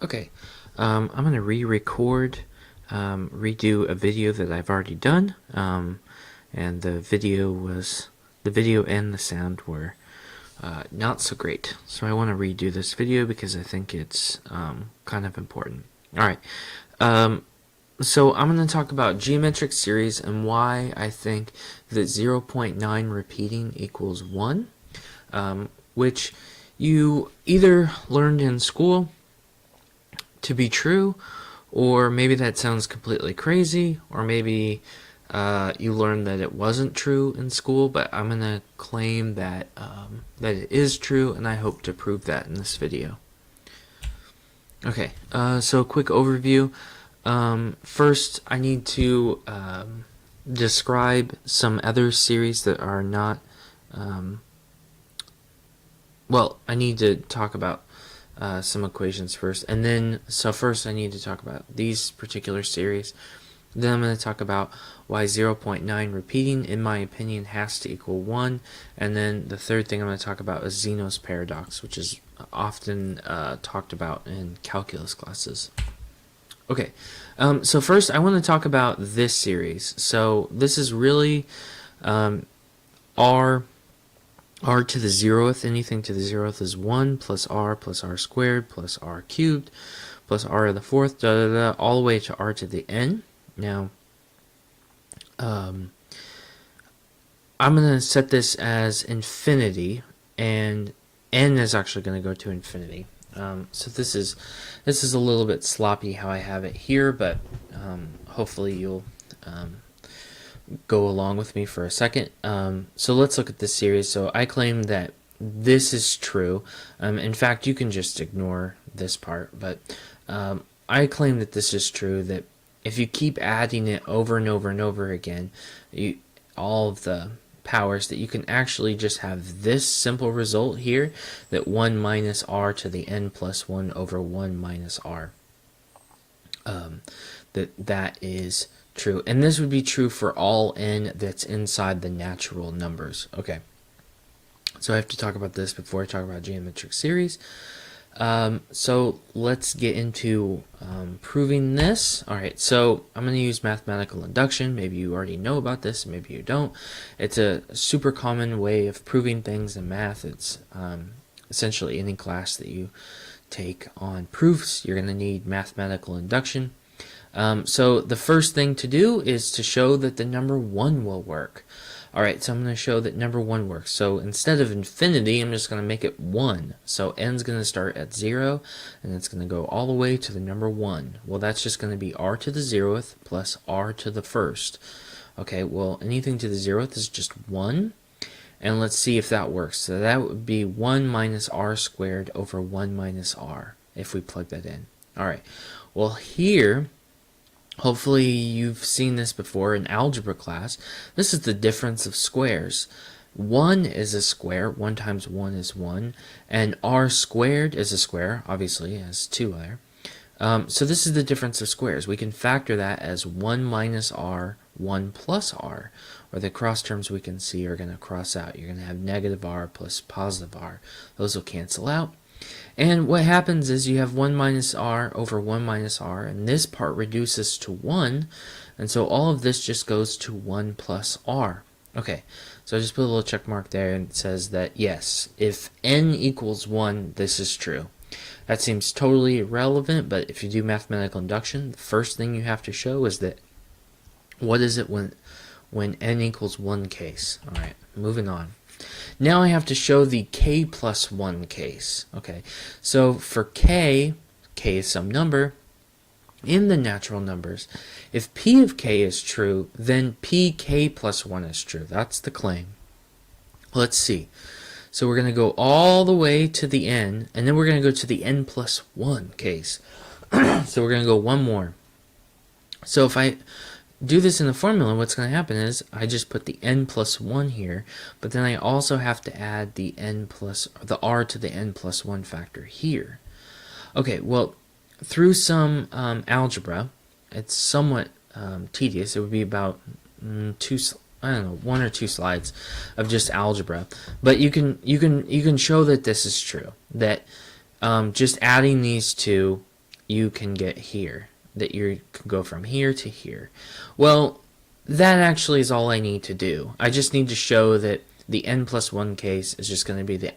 Okay, I'm going to re-record, redo a video that I've already done, and the video and the sound were not so great. So I want to redo this video because I think it's kind of important. Alright, so I'm going to talk about geometric series and why I think that 0.9 repeating equals 1, which you either learned in school to be true, or maybe that sounds completely crazy, or maybe you learned that it wasn't true in school, but I'm going to claim that, that it is true, and I hope to prove that in this video. Okay, so a quick overview. First, I need to describe some other series that are not, well, I need to talk about some equations first, and then first I need to talk about these particular series. Then I'm going to talk about why 0.9 repeating, in my opinion, has to equal 1, and then the third thing I'm going to talk about is Zeno's paradox, which is often talked about in calculus classes. Okay, so first I want to talk about this series. So this is really r to the 0th, anything to the 0th is 1 plus r squared plus r cubed plus r to the 4th, all the way to r to the n. Now, I'm going to set this as infinity, and n is actually going to go to infinity. So this is a little bit sloppy how I have it here, but hopefully you'll go along with me for a second. So let's look at this series. So I claim that this is true. In fact, you can just ignore this part, but I claim that this is true, that if you keep adding it over and over and over again, all of the powers, that you can actually just have this simple result here, that 1 minus r to the n plus 1 over 1 minus r. That is true, and this would be true for all n that's inside the natural numbers. Okay, so I have to talk about this before I talk about geometric series. So let's get into proving this. Alright, so I'm going to use mathematical induction. Maybe you already know about this, maybe you don't. It's a super common way of proving things in math. It's essentially any class that you take on proofs, you're going to need mathematical induction. So the first thing to do is to show that the number 1 will work. Alright, so I'm going to show that number 1 works. So instead of infinity, I'm just going to make it 1. So n's going to start at 0, and it's going to go all the way to the number 1. Well, that's just going to be r to the 0th plus r to the 1st. Okay, well, anything to the 0th is just 1. And let's see if that works. So that would be 1 minus r squared over 1 minus r, if we plug that in. Alright, well here, hopefully you've seen this before in algebra class. This is the difference of squares. 1 is a square, 1 times 1 is 1, and r squared is a square, obviously it has 2 there. So this is the difference of squares. We can factor that as 1 minus r, 1 plus r, or the cross terms we can see are going to cross out. You're going to have negative r plus positive r. Those will cancel out. And what happens is you have 1 minus r over 1 minus r, and this part reduces to 1, and so all of this just goes to 1 plus r. Okay, so I just put a little check mark there, and it says that yes, if n equals 1, this is true. That seems totally irrelevant, but if you do mathematical induction, the first thing you have to show is that what is it when n equals 1 case. Alright, moving on. Now I have to show the k plus 1 case. Okay, so for k is some number in the natural numbers. If p of k is true, then pk plus 1 is true. That's the claim. Let's see. So we're going to go all the way to the n, and then we're going to go to the n plus 1 case. So we're going to go one more. So if I do this in the formula, what's going to happen is I just put the n plus 1 here, but then I also have to add the r to the n plus 1 factor here. Okay, well, through some algebra, it's somewhat tedious. It would be about one or two slides of just algebra, but you can show that this is true. That just adding these two you can get here, that you can go from here to here. Well, that actually is all I need to do. I just need to show that the n plus 1 case is just going to be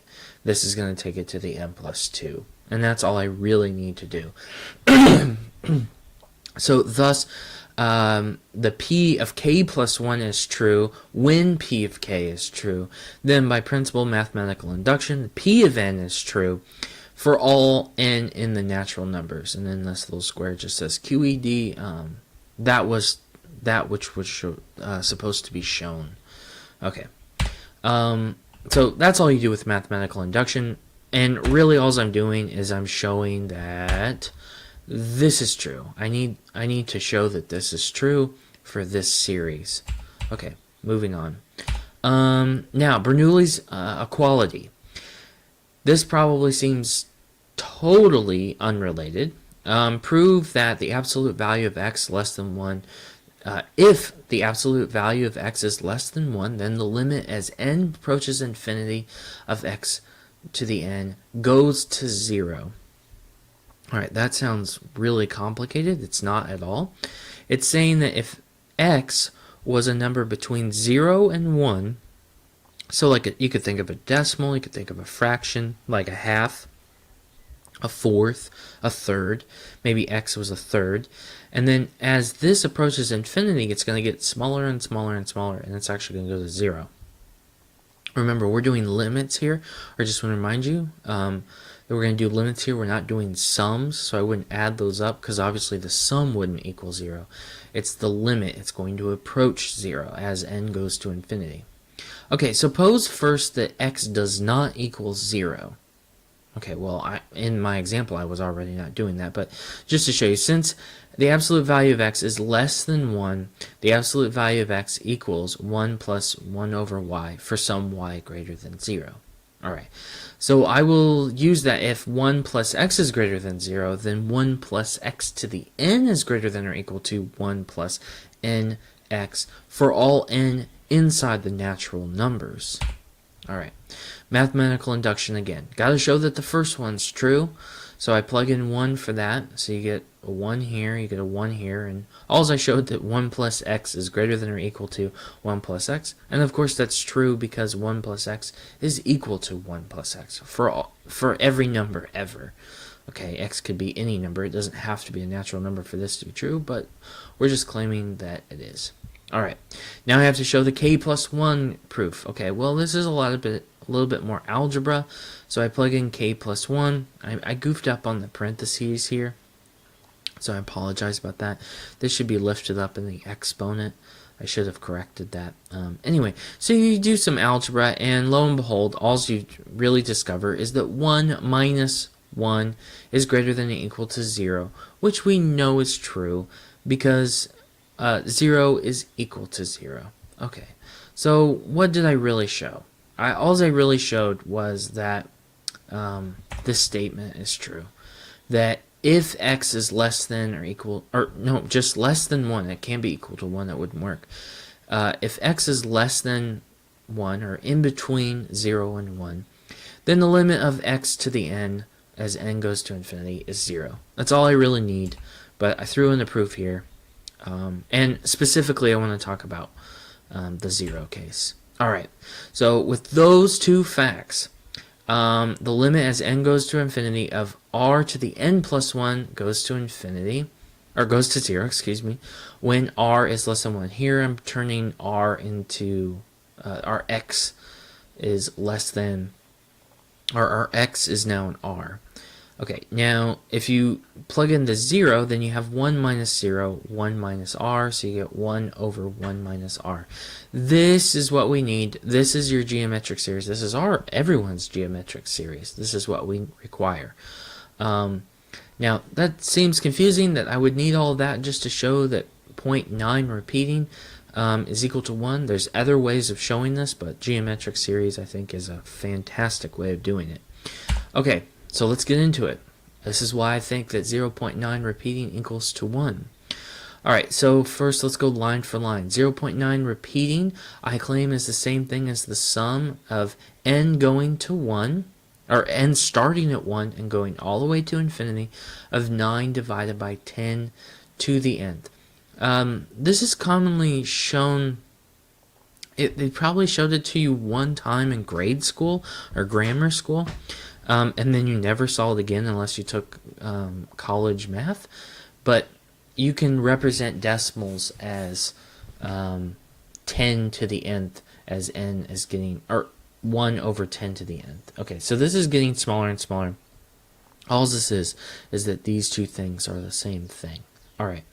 this is going to take it to the n plus 2. And that's all I really need to do. So thus, the p of k plus 1 is true when p of k is true. Then by principle mathematical induction, p of n is true for all n in the natural numbers. And then this little square just says QED. That was that which was supposed to be shown. Okay. So that's all you do with mathematical induction. And really all I'm doing is I'm showing that this is true. I need to show that this is true for this series. Okay, moving on. Now, Bernoulli's equality. This probably seems totally unrelated. Prove that the absolute value of x less than 1. If the absolute value of x is less than 1, then the limit as n approaches infinity of x to the n goes to 0. Alright, that sounds really complicated. It's not at all. It's saying that if x was a number between 0 and 1, so like you could think of a decimal, you could think of a fraction, like a half, a fourth, a third, maybe x was a third, and then as this approaches infinity, it's going to get smaller and smaller and smaller, and it's actually going to go to 0. Remember, we're doing limits here. I just want to remind you that we're going to do limits here. We're not doing sums, so I wouldn't add those up because obviously the sum wouldn't equal 0. It's the limit. It's going to approach 0 as n goes to infinity. Okay, suppose first that x does not equal 0. Okay, well, in my example, I was already not doing that, but just to show you, since the absolute value of x is less than 1, the absolute value of x equals 1 plus 1 over y for some y greater than 0. Alright, so I will use that if 1 plus x is greater than 0, then 1 plus x to the n is greater than or equal to 1 plus nx for all n inside the natural numbers. Alright, mathematical induction again. Got to show that the first one's true. So I plug in 1 for that. So you get a 1 here, you get a 1 here. And all I showed that 1 plus x is greater than or equal to 1 plus x. And of course that's true because 1 plus x is equal to 1 plus x for every number ever. Okay, x could be any number. It doesn't have to be a natural number for this to be true, but we're just claiming that it is. Alright, now I have to show the k plus 1 proof. Okay, well this is a little bit more algebra, so I plug in k plus 1. I goofed up on the parentheses here, so I apologize about that. This should be lifted up in the exponent. I should have corrected that. Anyway, so you do some algebra, and lo and behold, all you really discover is that 1 minus 1 is greater than or equal to 0, which we know is true because 0 is equal to 0. Okay, so what did I really show? All I really showed was that this statement is true. That if x is less than or equal, or no, just less than 1, it can't be equal to 1, that wouldn't work. If x is less than 1, or in between 0 and 1, then the limit of x to the n as n goes to infinity is 0. That's all I really need, but I threw in the proof here. And specifically I want to talk about the 0 case. Alright, so with those two facts, the limit as n goes to infinity of r to the n plus 1 goes to infinity, or goes to 0, excuse me, when r is less than 1. Here I'm turning r into, our x is less than, or our x is now an r. Okay, now if you plug in the 0, then you have 1 minus 0, 1 minus r, so you get 1 over 1 minus r. This is what we need. This is your geometric series. This is everyone's geometric series. This is what we require. Now, that seems confusing that I would need all of that just to show that 0.9 repeating is equal to 1. There's other ways of showing this, but geometric series, I think, is a fantastic way of doing it. Okay. So let's get into it. This is why I think that 0.9 repeating equals to 1. Alright, so first let's go line for line. 0.9 repeating, I claim, is the same thing as the sum of n going to 1 or n starting at 1 and going all the way to infinity, of 9 divided by 10 to the nth. This is commonly shown. They probably showed it to you one time in grade school or grammar school, and then you never saw it again unless you took college math. But you can represent decimals as 10 to the nth, as n is getting, or 1 over 10 to the nth. Okay, so this is getting smaller and smaller. All this is that these two things are the same thing. All right.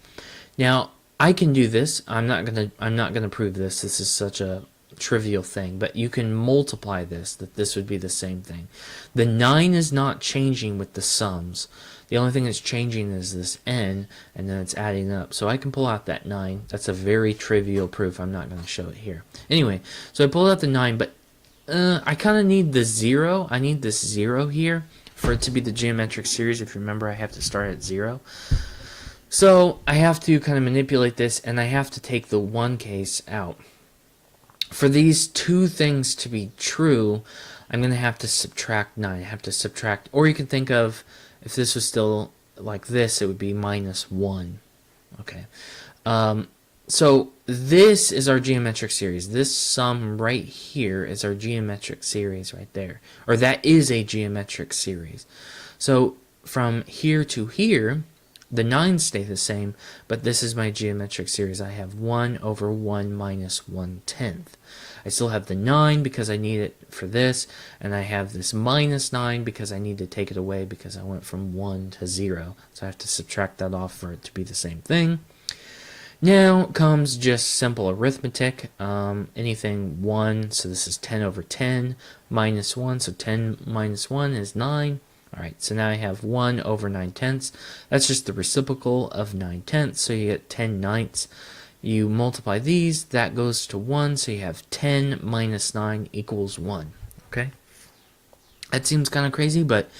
Now, I can do this. I'm not gonna prove this. This is such a trivial thing, but you can multiply this, that this would be the same thing. The 9 is not changing with the sums. The only thing that's changing is this n, and then it's adding up. So I can pull out that 9. That's a very trivial proof. I'm not going to show it here. Anyway, so I pulled out the 9, but I kind of need the 0. I need this 0 here for it to be the geometric series. If you remember, I have to start at 0. So I have to kind of manipulate this, and I have to take the 1 case out. For these two things to be true, I'm going to have to subtract 9. I have to subtract, or you can think of, if this was still like this, it would be minus 1. Okay. So this is our geometric series. This sum right here is our geometric series right there. Or that is a geometric series. So from here to here, the 9s stay the same, but this is my geometric series. I have 1 over 1 minus 1/10. I still have the 9 because I need it for this, and I have this minus 9 because I need to take it away because I went from 1 to 0. So I have to subtract that off for it to be the same thing. Now comes just simple arithmetic. Anything 1, so this is 10 over 10 minus 1, so 10 minus 1 is 9. Alright, so now I have 1 over 9/10. That's just the reciprocal of 9/10, so you get 10/9. You multiply these, that goes to 1, so you have 10 minus 9 equals 1. Okay? That seems kind of crazy, but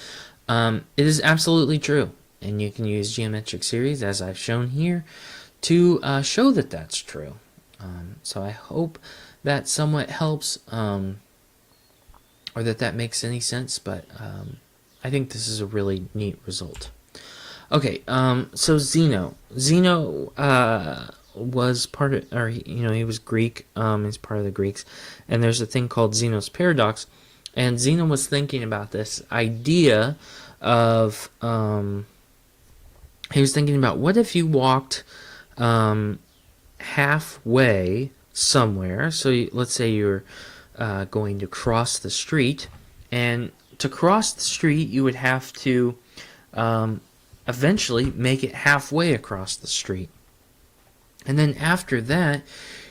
it is absolutely true. And you can use geometric series, as I've shown here, to show that that's true. So I hope that somewhat helps, or that makes any sense, but I think this is a really neat result. Okay, so Zeno was part of, or he was Greek. He's part of the Greeks, and there's a thing called Zeno's paradox, and Zeno was thinking about this idea of, he was thinking about, what if you walked halfway somewhere? So let's say you're going to cross the street, and to cross the street, you would have to eventually make it halfway across the street. And then after that,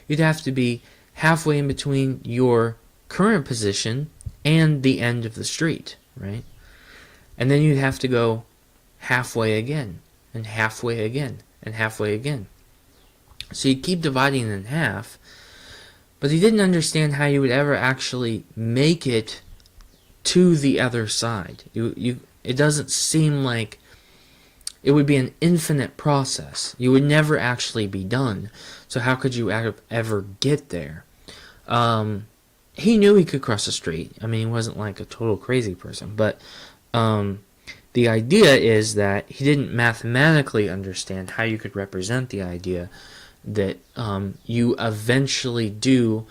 you'd have to be halfway in between your current position and the end of the street, right? And then you'd have to go halfway again, and halfway again, and halfway again. So you keep dividing in half, but he didn't understand how you would ever actually make it to the other side. It doesn't seem like it would be an infinite process. You would never actually be done. So how could you ever get there? He knew he could cross the street. I mean, he wasn't like a total crazy person. But the idea is that he didn't mathematically understand how you could represent the idea that you eventually do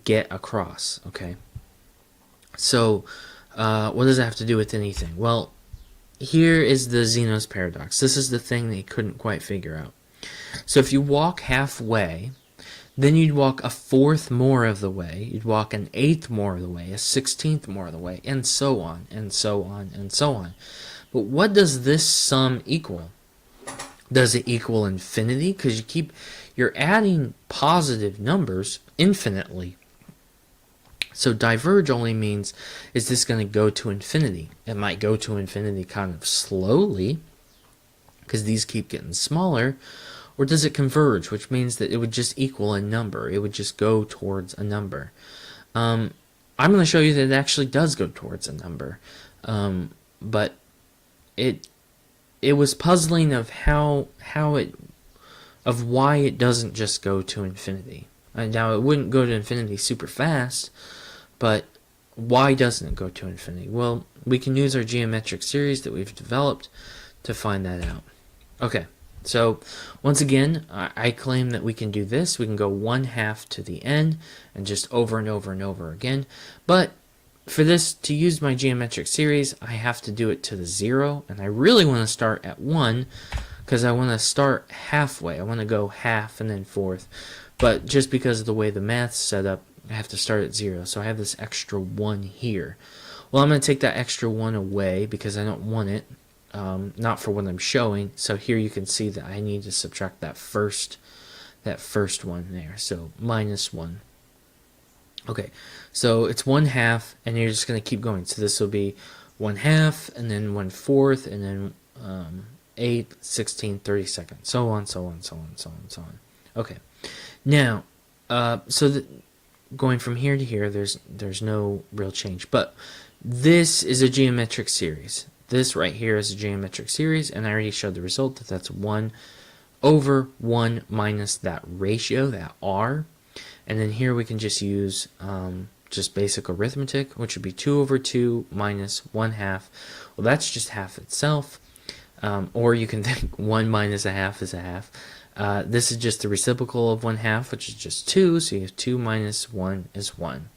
get across. Okay. So what does that have to do with anything? Well, here is the Zeno's paradox. This is the thing that he couldn't quite figure out. So if you walk halfway, then you'd walk a fourth more of the way, you'd walk an eighth more of the way, a 16th more of the way, and so on, and so on, and so on. But what does this sum equal? Does it equal infinity? Because you're adding positive numbers infinitely. So diverge only means, is this going to go to infinity? It might go to infinity kind of slowly, because these keep getting smaller. Or does it converge, which means that it would just equal a number. It would just go towards a number. I'm going to show you that it actually does go towards a number. But it was puzzling of why it doesn't just go to infinity. Now, it wouldn't go to infinity super fast, but why doesn't it go to infinity? Well, we can use our geometric series that we've developed to find that out. Okay, so once again, I claim that we can do this. We can go 1/2 to the n and just over and over and over again. But for this, to use my geometric series, I have to do it to the 0, and I really want to start at 1 because I want to start halfway. I want to go half and then fourth. But just because of the way the math's set up, I have to start at 0. So I have this extra 1 here. Well, I'm going to take that extra 1 away because I don't want it. Not for what I'm showing. So here you can see that I need to subtract that first one there. So -1. Okay, so it's 1/2, and you're just going to keep going. So this will be 1/2, and then 1/4, and then 8, 16, 32, so on, so on, so on, so on, so on. Okay, now, going from here to here, there's no real change, but this is a geometric series. This right here is a geometric series, and I already showed the result that that's 1 over 1 minus that ratio, that r. And then here we can just use just basic arithmetic, which would be 2 over 2 minus 1/2. Well, that's just half itself. Or you can think 1 minus 1/2 is 1/2. This is just the reciprocal of 1/2, which is just 2. So you have 2 minus 1 is 1.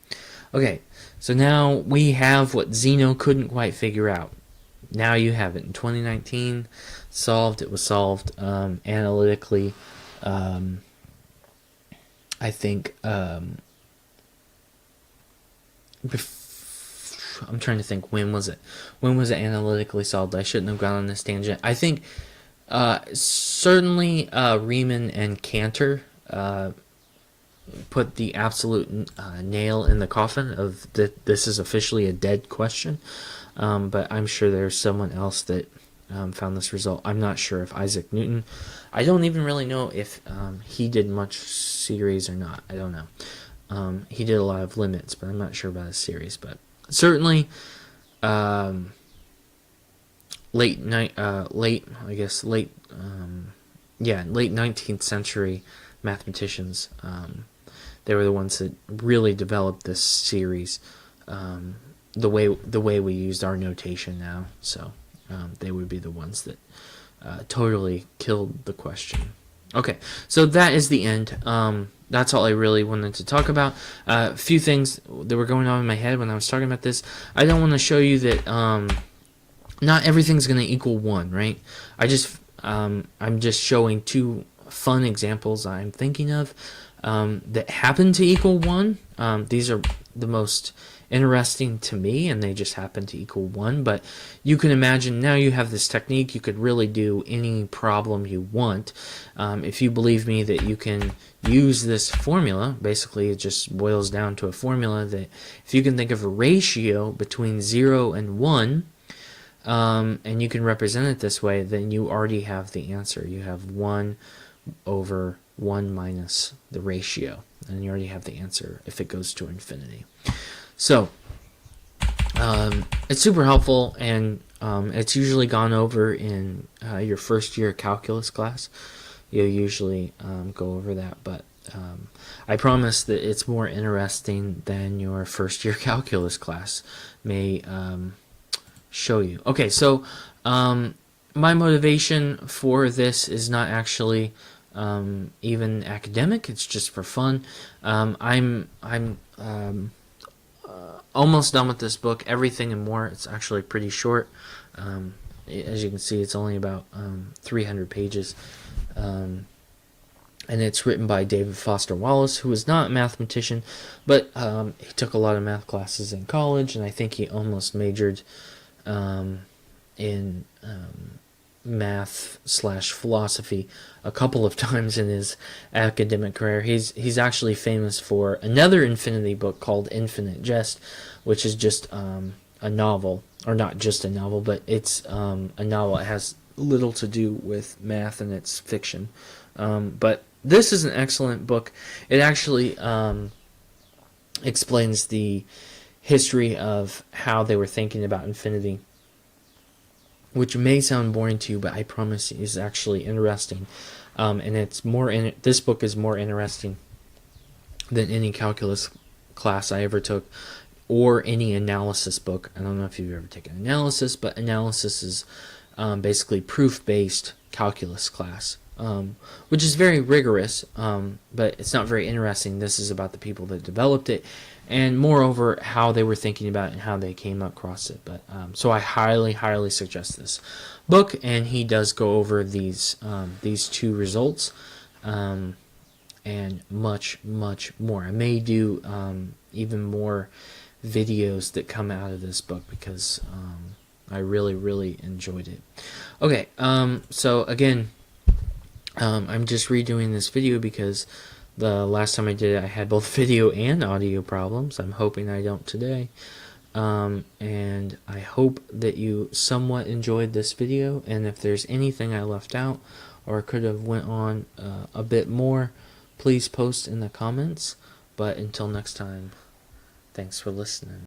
Okay, so now we have what Zeno couldn't quite figure out. Now you have it. In 2019, solved. It was solved analytically. I think I'm trying to think, when was it analytically solved? I shouldn't have gone on this tangent. I think certainly Riemann and Cantor put the absolute nail in the coffin of that this is officially a dead question, but I'm sure there's someone else that found this result. I'm not sure if Isaac Newton. I don't even really know if he did much series or not. I don't know. He did a lot of limits, but I'm not sure about his series. But certainly, late 19th century mathematicians. They were the ones that really developed this series, the way we used our notation now. So they would be the ones that totally killed the question. Okay, so that is the end. That's all I really wanted to talk about. A few things that were going on in my head when I was talking about this. I don't want to show you that not everything's going to equal 1, right? I'm just showing 2 fun examples I'm thinking of that happen to equal 1. These are the most interesting to me, and they just happen to equal 1. But you can imagine now you have this technique. You could really do any problem you want. If you believe me that you can use this formula, basically it just boils down to a formula that if you can think of a ratio between 0 and 1, and you can represent it this way, then you already have the answer. You have 1 over 1 minus the ratio, and you already have the answer if it goes to infinity. So it's super helpful, and it's usually gone over in your first year calculus class. You'll usually go over that, but I promise that it's more interesting than your first year calculus class may show you. Okay, so my motivation for this is not actually even academic. It's just for fun. I'm almost done with this book, Everything and More. It's actually pretty short. As you can see, it's only about 300 pages. And it's written by David Foster Wallace, who is not a mathematician, but he took a lot of math classes in college, and I think he almost majored in math/philosophy a couple of times in his academic career. He's actually famous for another infinity book called Infinite Jest, which is just a novel, or not just a novel, but it's a novel. It has little to do with math, and it's fiction. But this is an excellent book. It actually explains the history of how they were thinking about infinity, which may sound boring to you, but I promise is actually interesting. And it's this book is more interesting than any calculus class I ever took. or any analysis book. I don't know if you've ever taken analysis, but analysis is basically proof-based calculus class, which is very rigorous, but it's not very interesting. This is about the people that developed it, and moreover, how they were thinking about it and how they came across it. But so I highly suggest this book, and he does go over these two results, and much more. I may do even more videos that come out of this book because I really enjoyed it. Okay, so again, I'm just redoing this video because the last time I did it, I had both video and audio problems. I'm hoping I don't today. And I hope that you somewhat enjoyed this video, and if there's anything I left out or could have went on a bit more, please post in the comments. But until next time, thanks for listening.